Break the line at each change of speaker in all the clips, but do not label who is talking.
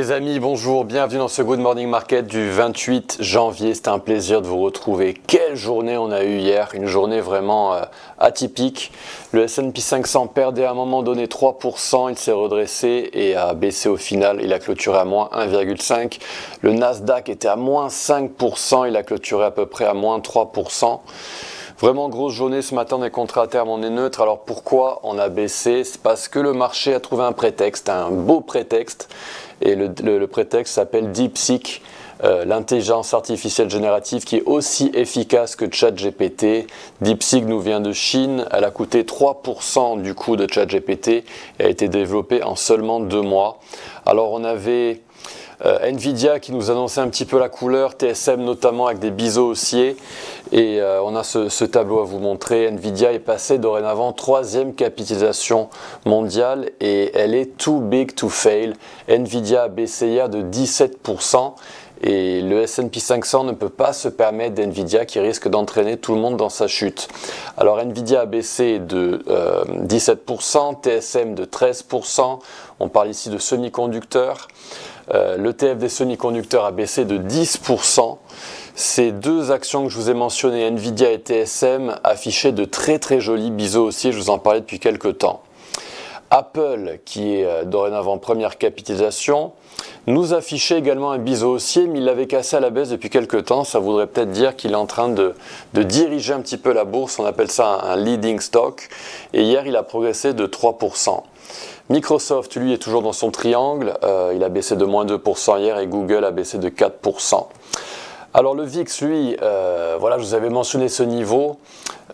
Les amis, bonjour, bienvenue dans ce Good Morning Market du 28 janvier. C'est un plaisir de vous retrouver. Quelle journée on a eu hier, une journée vraiment atypique. Le S&P 500 perdait à un moment donné 3%, il s'est redressé et a baissé au final. Il a clôturé à moins 1,5%. Le Nasdaq était à moins 5%, il a clôturé à peu près à moins 3%. Vraiment grosse journée ce matin, des contrats à terme, on est neutre. Alors pourquoi on a baissé? C'est parce que le marché a trouvé un prétexte, un beau prétexte. Et le prétexte s'appelle DeepSeek, l'intelligence artificielle générative qui est aussi efficace que ChatGPT. DeepSeek nous vient de Chine, elle a coûté 3% du coût de ChatGPT et a été développée en seulement 2 mois. Alors on avait Nvidia qui nous annonçait un petit peu la couleur, TSM notamment avec des biseaux haussiers, et on a ce tableau à vous montrer. Nvidia est passée dorénavant 3e capitalisation mondiale et elle est too big to fail. Nvidia a baissé hier de 17% et le S&P 500 ne peut pas se permettre d'Nvidia qui risque d'entraîner tout le monde dans sa chute. Alors Nvidia a baissé de 17%, TSM de 13%, on parle ici de semi-conducteurs. L'ETF des semi-conducteurs a baissé de 10%. Ces deux actions que je vous ai mentionnées, Nvidia et TSM, affichaient de très jolis biseaux haussiers, je vous en parlais depuis quelques temps. Apple, qui est dorénavant première capitalisation, nous affichait également un biseau haussier, mais il l'avait cassé à la baisse depuis quelques temps. Ça voudrait peut-être dire qu'il est en train de diriger un petit peu la bourse, on appelle ça un leading stock, et hier il a progressé de 3%. Microsoft, lui, est toujours dans son triangle, il a baissé de moins 2% hier et Google a baissé de 4%. Alors le VIX, lui, voilà, je vous avais mentionné ce niveau,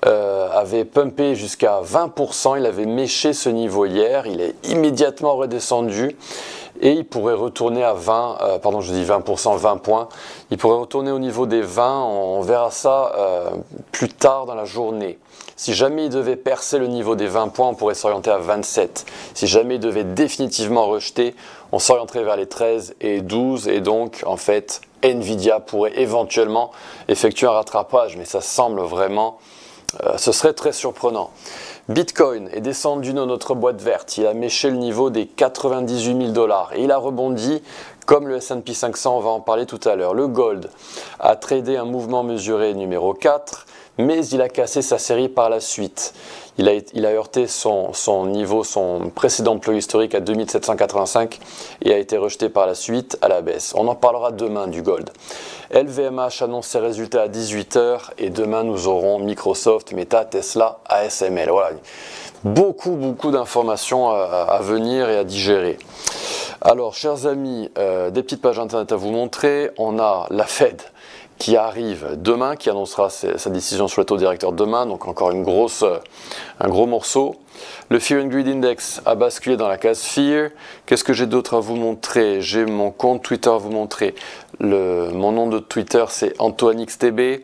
avait pumpé jusqu'à 20%, il avait méché ce niveau hier, il est immédiatement redescendu et il pourrait retourner à 20, pardon je dis 20%, 20 points, il pourrait retourner au niveau des 20, on verra ça plus tard dans la journée. Si jamais il devait percer le niveau des 20 points, on pourrait s'orienter à 27. Si jamais il devait définitivement rejeter, on s'orienterait vers les 13 et 12 et donc en fait Nvidia pourrait éventuellement effectuer un rattrapage, mais ça semble vraiment, ce serait très surprenant. Bitcoin est descendu dans notre boîte verte, il a méché le niveau des 98 000 $ et il a rebondi comme le S&P 500, on va en parler tout à l'heure. Le gold a tradé un mouvement mesuré numéro 4, mais il a cassé sa série par la suite. Il a heurté son niveau, son précédent plus historique à 2785 et a été rejeté par la suite à la baisse. On en parlera demain du gold. LVMH annonce ses résultats à 18 h et demain nous aurons Microsoft, Meta, Tesla, ASML. Voilà, beaucoup d'informations à venir et à digérer. Alors, chers amis, des petites pages internet à vous montrer. On a la Fed qui arrive demain, qui annoncera sa décision sur le taux directeur demain, donc encore un gros morceau. Le Fear and Greed Index a basculé dans la case Fear. Qu'est-ce que j'ai d'autre à vous montrer? J'ai mon compte Twitter à vous montrer. Mon nom de Twitter, c'est AntoineXTB.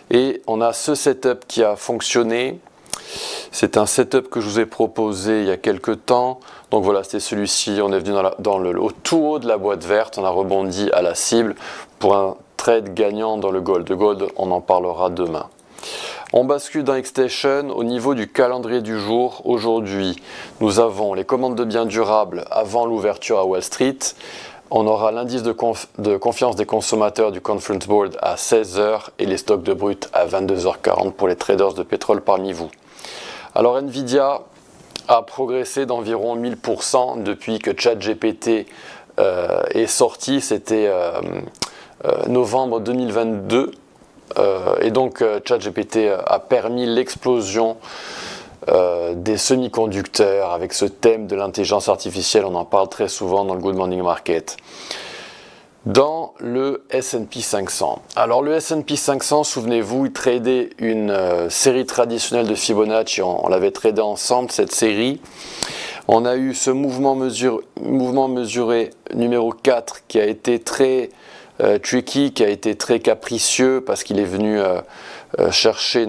Et on a ce setup qui a fonctionné. C'est un setup que je vous ai proposé il y a quelques temps. Donc voilà, c'était celui-ci. On est venu au tout haut de la boîte verte. On a rebondi à la cible pour un trade gagnant dans le gold. Le gold, on en parlera demain. On bascule dans Xstation au niveau du calendrier du jour. Aujourd'hui, nous avons les commandes de biens durables avant l'ouverture à Wall Street. On aura l'indice de confiance des consommateurs du Conference Board à 16 h et les stocks de brut à 22 h 40 pour les traders de pétrole parmi vous. Alors Nvidia a progressé d'environ 1000% depuis que ChatGPT est sorti, c'était novembre 2022. Et donc ChatGPT a permis l'explosion des semi-conducteurs avec ce thème de l'intelligence artificielle, on en parle très souvent dans le Good Morning Market. Dans le S&P 500. Alors le S&P 500, souvenez-vous, il tradait une série traditionnelle de Fibonacci, on l'avait tradé ensemble cette série. On a eu ce mouvement mesuré numéro 4 qui a été très tricky, qui a été très capricieux parce qu'il est venu chercher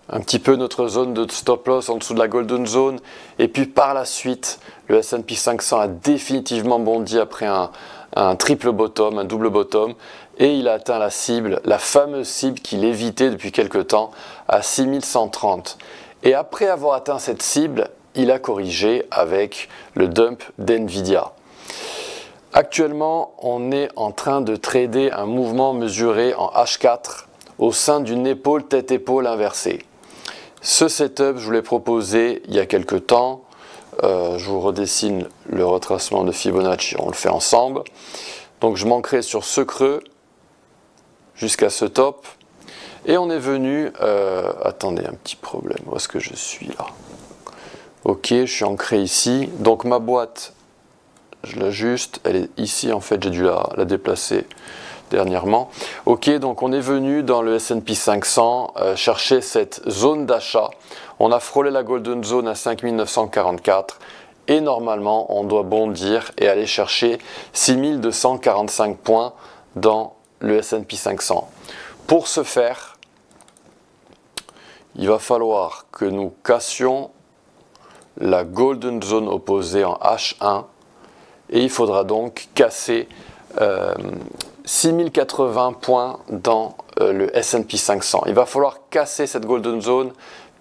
un petit peu notre zone de stop loss en dessous de la golden zone et puis par la suite le S&P 500 a définitivement bondi après un triple bottom, un double bottom et il a atteint la cible, la fameuse cible qu'il évitait depuis quelque temps à 6130 et après avoir atteint cette cible il a corrigé avec le dump d'Nvidia. Actuellement, on est en train de trader un mouvement mesuré en H4 au sein d'une épaule tête-épaule inversée. Ce setup, je vous l'ai proposé il y a quelques temps. Je vous redessine le retracement de Fibonacci, on le fait ensemble. Donc je manquerai sur ce creux jusqu'à ce top. Et on est venu... attendez, un petit problème. Où est-ce que je suis là? Ok, je suis ancré ici. Donc ma boîte, je l'ajuste. Elle est ici, en fait, j'ai dû la déplacer dernièrement. Ok, donc on est venu dans le S&P 500 chercher cette zone d'achat. On a frôlé la Golden Zone à 5944 et normalement on doit bondir et aller chercher 6245 points dans le S&P 500. Pour ce faire, il va falloir que nous cassions la Golden Zone opposée en H1 et il faudra donc casser 6080 points dans le S&P 500. Il va falloir casser cette Golden Zone,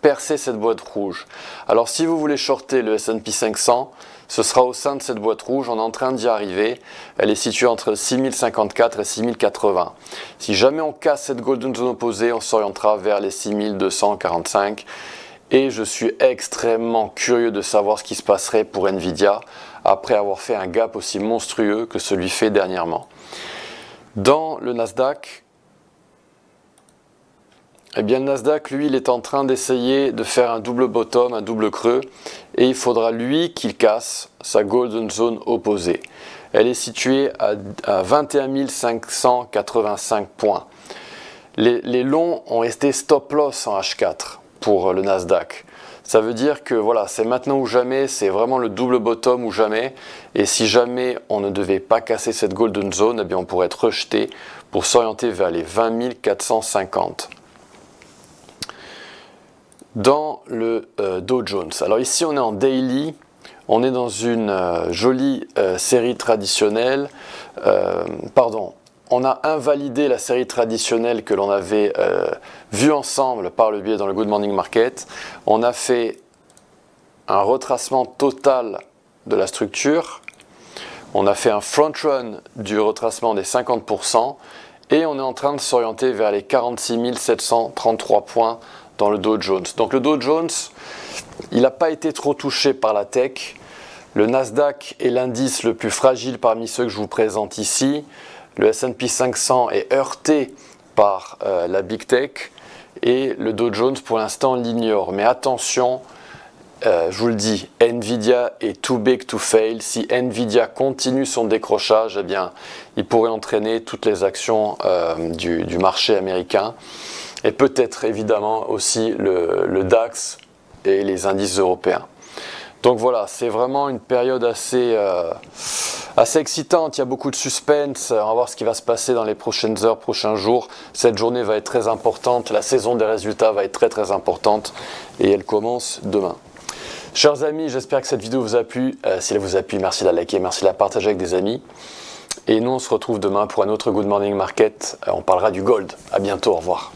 percer cette boîte rouge. Alors si vous voulez shorter le S&P 500, ce sera au sein de cette boîte rouge, on est en train d'y arriver. Elle est située entre 6054 et 6080. Si jamais on casse cette Golden Zone opposée, on s'orientera vers les 6245. Et je suis extrêmement curieux de savoir ce qui se passerait pour Nvidia après avoir fait un gap aussi monstrueux que celui fait dernièrement. Dans le Nasdaq, eh bien le Nasdaq, lui, il est en train d'essayer de faire un double bottom, un double creux, et il faudra lui qu'il casse sa Golden Zone opposée. Elle est située à 21 585 points. Les longs ont resté stop loss en H4 pour le Nasdaq. Ça veut dire que voilà, c'est maintenant ou jamais, c'est vraiment le double bottom ou jamais. Et si jamais on ne devait pas casser cette Golden Zone, eh bien on pourrait être rejeté pour s'orienter vers les 20 450. Dans le Dow Jones. Alors ici on est en daily, on est dans une jolie série traditionnelle. On a invalidé la série traditionnelle que l'on avait vue ensemble par le biais dans le Good Morning Market. On a fait un retracement total de la structure. On a fait un front run du retracement des 50% et on est en train de s'orienter vers les 46 733 points dans le Dow Jones. Donc le Dow Jones, il n'a pas été trop touché par la tech. Le Nasdaq est l'indice le plus fragile parmi ceux que je vous présente ici. Le S&P 500 est heurté par la Big Tech et le Dow Jones pour l'instant l'ignore. Mais attention, je vous le dis, Nvidia est too big to fail. Si Nvidia continue son décrochage, eh bien, il pourrait entraîner toutes les actions du marché américain et peut-être évidemment aussi le DAX et les indices européens. Donc voilà, c'est vraiment une période assez excitante, il y a beaucoup de suspense, on va voir ce qui va se passer dans les prochaines heures, prochains jours. Cette journée va être très importante, la saison des résultats va être très très importante et elle commence demain. Chers amis, j'espère que cette vidéo vous a plu. Si elle vous a plu, merci de la liker, merci de la partager avec des amis. Et nous on se retrouve demain pour un autre Good Morning Market, on parlera du gold. À bientôt, au revoir.